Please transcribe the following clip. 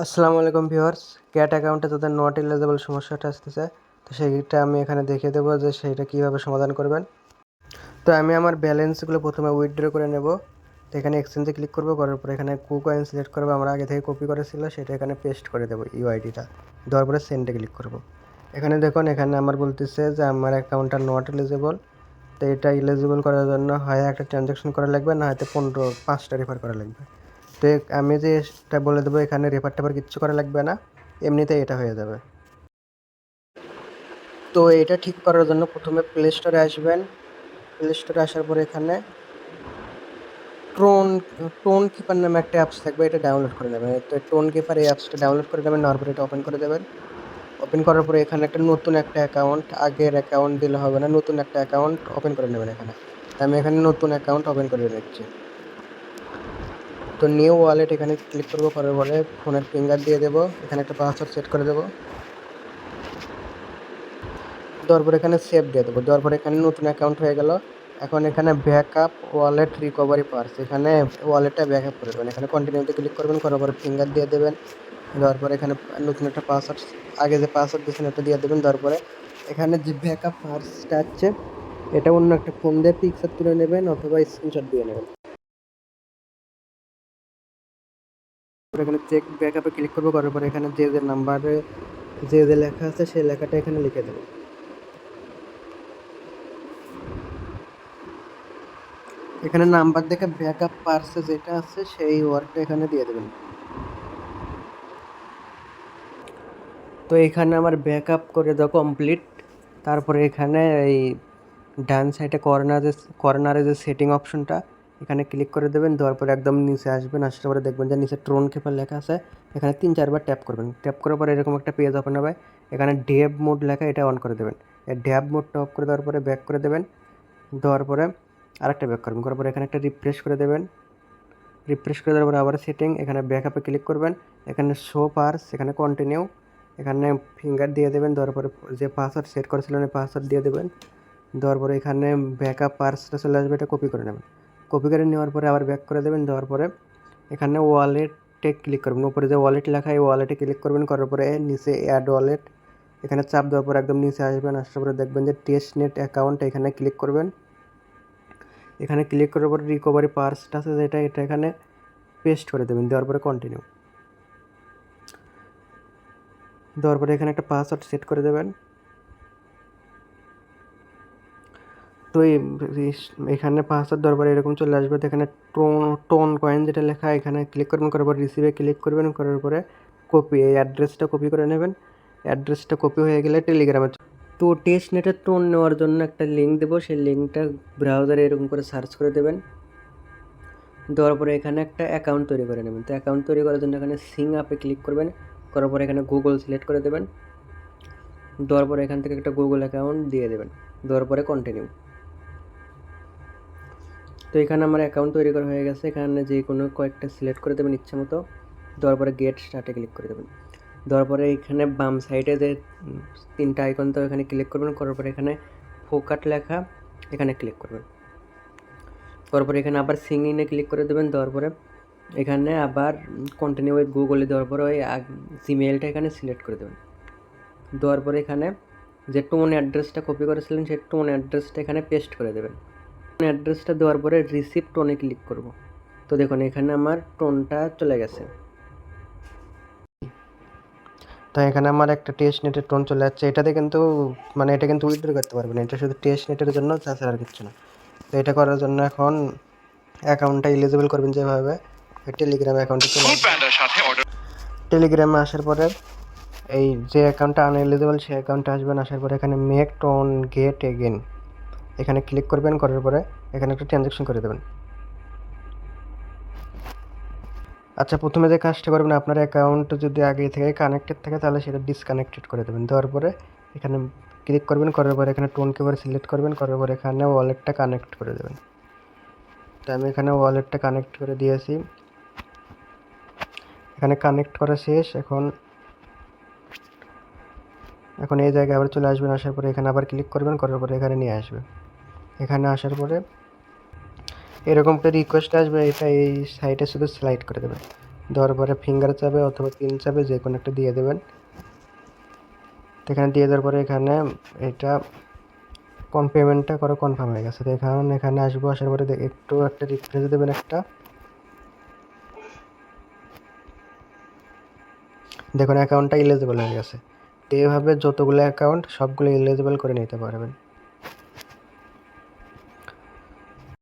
আসসালামু আলাইকুম viewers, cat অ্যাকাউন্টে যাদের নট এলিজিবল সমস্যাটা আসতেছে, তো সেইটা আমি এখানে দেখিয়ে দেবো যে সেইটা কীভাবে সমাধান করবেন। তো আমি আমার ব্যালেন্সগুলো প্রথমে উইথড্র করে নেব। তো এখানে এক্সচেঞ্জে ক্লিক করবো, করার পরে এখানে কুকয়েন সিলেক্ট করবো, আমরা আগে থেকে কপি করেছিল সেটা এখানে পেস্ট করে দেবো ইউআইডিটা, দেওয়ার পরে সেন্ডে ক্লিক করব। এখানে দেখুন, এখানে আমার বলতেছে যে আমার অ্যাকাউন্টটা নট এলিজিবল। তো এটা এলিজিবল করার জন্য হয় একটা ট্রানজ্যাকশন করা লাগবে, না হয়তো 5টা রেফার করা লাগবে। তো আমি যেটা বলে দেবো, এখানে রেফার টেফার কিচ্ছু করা লাগবে না, এমনিতে এটা হয়ে যাবে। তো এটা ঠিক করার জন্য প্রথমে প্লে স্টোরে আসবেন। প্লে স্টোরে আসার পরে এখানে টোন টোন কিপার নামে একটা অ্যাপস থাকবে, এটা ডাউনলোড করে নেবেন। তো টোন কিপার এই অ্যাপসটা ডাউনলোড করে নেবেন, নেওয়ার পরে এটা ওপেন করে দেবেন। ওপেন করার পরে এখানে নতুন একটা অ্যাকাউন্ট, আগের অ্যাকাউন্ট দিলে হবে না, নতুন একটা অ্যাকাউন্ট ওপেন করে নেবেন এখানে। আমি এখানে নতুন অ্যাকাউন্ট ওপেন করে নিচ্ছি। তো নিউ ওয়ালেট এখানে ক্লিক করবো, করার পরে ফোনের ফিঙ্গার দিয়ে দেবো, এখানে একটা পাসওয়ার্ড সেট করে দেবো। দেওয়ার পরে এখানে সেভ দিয়ে দেবো, দেওয়ার পরে এখানে নতুন অ্যাকাউন্ট হয়ে গেল। এখন এখানে ব্যাকআপ ওয়ালেট রিকভারি পার্স, এখানে ওয়ালেটটা ব্যাকআপ করে দেবেন। এখানে কন্টিনিউতে ক্লিক করবেন, করার পরে ফিঙ্গার দিয়ে দেবেন। দেওয়ার পরে এখানে নতুন একটা পাসওয়ার্ড, আগে যে পাসওয়ার্ড দিয়েছেন ওটা দিয়ে দেবেন। দেওয়ার পরে এখানে যে ব্যাকআপ পার্সটা আছে, এটা অন্য একটা ফোন দিয়ে পিকচার তুলে নেবেন অথবা স্ক্রিনশট দিয়ে নেবেন। এখানে চেক ব্যাকআপে ক্লিক করবো, করার পরে এখানে যে যে নাম্বারে যে লেখা আছে সেই লেখাটা এখানে লিখে দেবো। এখানে নাম্বার দেখে ব্যাকআপ পার্সে যেটা আছে সেই ওয়ার্ডটা এখানে দিয়ে দেবেন। তো এখানে আমার ব্যাকআপ করে দেওয়া কমপ্লিট। তারপরে এখানে এই ডান সাইডে কর্নারে যে সেটিং অপশনটা, এখানে ক্লিক করে দেবেন। দেওয়ার পরে একদম নিচে আসবেন, আসার পরে দেখবেন যে নিচে ট্রোন কিপার লেখা আছে, এখানে 3-4 বার ট্যাপ করবেন। ট্যাপ করার পরে এরকম একটা পেজ ওপেন হবে, এখানে ডেভ মোড লেখা, এটা অন করে দেবেন। এই ডেভ মোডটা অফ করে দেওয়ার পরে ব্যাক করে দেবেন। দেওয়ার পরে আরেকটা ব্যাক করবেন, করার পরে এখানে একটা রিফ্রেশ করে দেবেন। রিফ্রেশ করে দেওয়ার পরে আবার সেটিং, এখানে ব্যাকআপে ক্লিক করবেন, এখানে শো পার্স, এখানে কন্টিনিউ, এখানে ফিঙ্গার দিয়ে দেবেন। দেওয়ার পরে যে পাসওয়ার্ড সেট করেছিলেন ওই পাসওয়ার্ড দিয়ে দেবেন। দেওয়ার পরে এখানে ব্যাকআপ পার্সটা চলে আসবে, এটা কপি করে নেবেন। কপি করে নেওয়ার পরে আবার ব্যাক করে দেবেন। দেওয়ার পরে এখানে ওয়ালেটে ক্লিক করবেন, উপরে যে ওয়ালেট লেখা এই ওয়ালেটে ক্লিক করবেন। করার পরে নিচে অ্যাড ওয়ালেট, এখানে চাপ দেওয়ার পরে একদম নিচে আসবেন, আসার পরে দেখবেন যে টেস্ট নেট অ্যাকাউন্ট, এখানে ক্লিক করবেন। এখানে ক্লিক করার পরে রিকভারি পার্সটা আছে যেটা, এটা এখানে পেস্ট করে দেবেন। দেওয়ার পরে কন্টিনিউ, দেওয়ার পরে এখানে একটা পাসওয়ার্ড সেট করে দেবেন। তো এখানে পাসওয়ার্ড দেওয়ার পরে এরকম চলে আসবে, এখানে টোন কয়েন যেটা লেখা, এখানে ক্লিক করবেন। করার পর রিসিভে ক্লিক করবেন, করার পরে কপি, এই অ্যাড্রেসটা কপি করে নেবেন। অ্যাড্রেসটা কপি হয়ে গেলে টেলিগ্রামে, তো টেস্ট নেটের টোন নেওয়ার জন্য একটা লিঙ্ক দেবো, সেই লিঙ্কটা ব্রাউজারে এরকম করে সার্চ করে দেবেন। দেওয়ার পরে এখানে একটা অ্যাকাউন্ট তৈরি করে নেবেন। তো অ্যাকাউন্ট তৈরি করার জন্য এখানে সিং আপে ক্লিক করবেন, করার পরে এখানে গুগল সিলেক্ট করে দেবেন। দেওয়ার পরে এখান থেকে একটা গুগল অ্যাকাউন্ট দিয়ে দেবেন। দেওয়ার পরে কন্টিনিউ। তো এখানে আমার অ্যাকাউন্ট তৈরি করা হয়ে গেছে, এখানে যে কোনো কয়েকটা সিলেক্ট করে দেবেন ইচ্ছা মতো। দেওয়ার পরে গেট স্টার্টে ক্লিক করে দেবেন। দেওয়ার পরে এখানে বাম সাইডে যে 3টা আইকন, তো এখানে ক্লিক করবেন। করার পরে এখানে ফোকাট লেখা, এখানে ক্লিক করবেন। করার পরে এখানে আবার সিং ইনে ক্লিক করে দেবেন। দেওয়ার পরে এখানে আবার কন্টিনিউ উইথ গুগলে দেওয়ার পরে ওই জিমেলটা এখানে সিলেক্ট করে দেবেন। দেওয়ার পরে এখানে যে টোন অ্যাড্রেসটা কপি করেছিলেন সেই টোন অ্যাড্রেসটা এখানে পেস্ট করে দেবেন। টোন অ্যাড্রেসটা দেওয়ার পরে রিসিভ টোনে ক্লিক করব। তো দেখুন এখানে আমার টোনটা চলে গেছে। তো এখানে আমার একটা টেস্ট নেটের টোন চলে যাচ্ছে, এটাতে কিন্তু মানে এটা কিন্তু উইথড্র করতে পারবেন, এটা শুধু টেস্ট নেটের জন্য, তাছাড়া আর কিছু না। তো এটা করার জন্য এখন অ্যাকাউন্টটা এলিজিবল করবেন যেভাবে, টেলিগ্রাম অ্যাকাউন্টে চলে আসবেন। টেলিগ্রামে আসার পরে এই যে অ্যাকাউন্টটা আনএলিজিবল সেই অ্যাকাউন্টে আসবেন। আসার পরে এখানে মেক টোন গেট এগেন, এখানে ক্লিক করবেন। করার পরে এখানে একটা ট্রানজ্যাকশন করে দেবেন। আচ্ছা, প্রথমে যে কাজটা করবেন, আপনার অ্যাকাউন্ট যদি আগে থেকে কানেক্টেড থাকে তাহলে সেটা ডিসকানেক্টেড করে দেবেন। দেওয়ার পরে এখানে ক্লিক করবেন, করার পরে এখানে টোন কিপার সিলেক্ট করবেন, করার পরে এখানে ওয়ালেটটা কানেক্ট করে দেবেন। তো আমি এখানে ওয়ালেটটা কানেক্ট করে দিয়েছি, এখানে কানেক্ট করা শেষ। এখন এই জায়গায় আবার চলে আসবেন, আসার পরে এখানে আবার ক্লিক করবেন, করার পরে এখানে নিয়ে আসবে। এখানে আসার পরে এরকম একটা রিকোয়েস্ট আসবে, এটা এই সাইটে শুধু স্লাইড করে দেবেন। দেওয়ার পরে ফিঙ্গার চাপে অথবা পিন চাপে যে কোনো একটা দিয়ে দেবেন। তো এখানে দিয়ে দেওয়ার পরে এখানে এটা পেমেন্টটা করা কনফার্ম হয়ে গেছে। তো এখানে আসবো, আসার পরে একটু একটা রিফ্রেশ দেবেন একটা। দেখুন অ্যাকাউন্টটা ইলিজিবল হয়ে গেছে। তো এইভাবে যতগুলো অ্যাকাউন্ট সবগুলো ইলিজিবল করে নিতে পারবেন।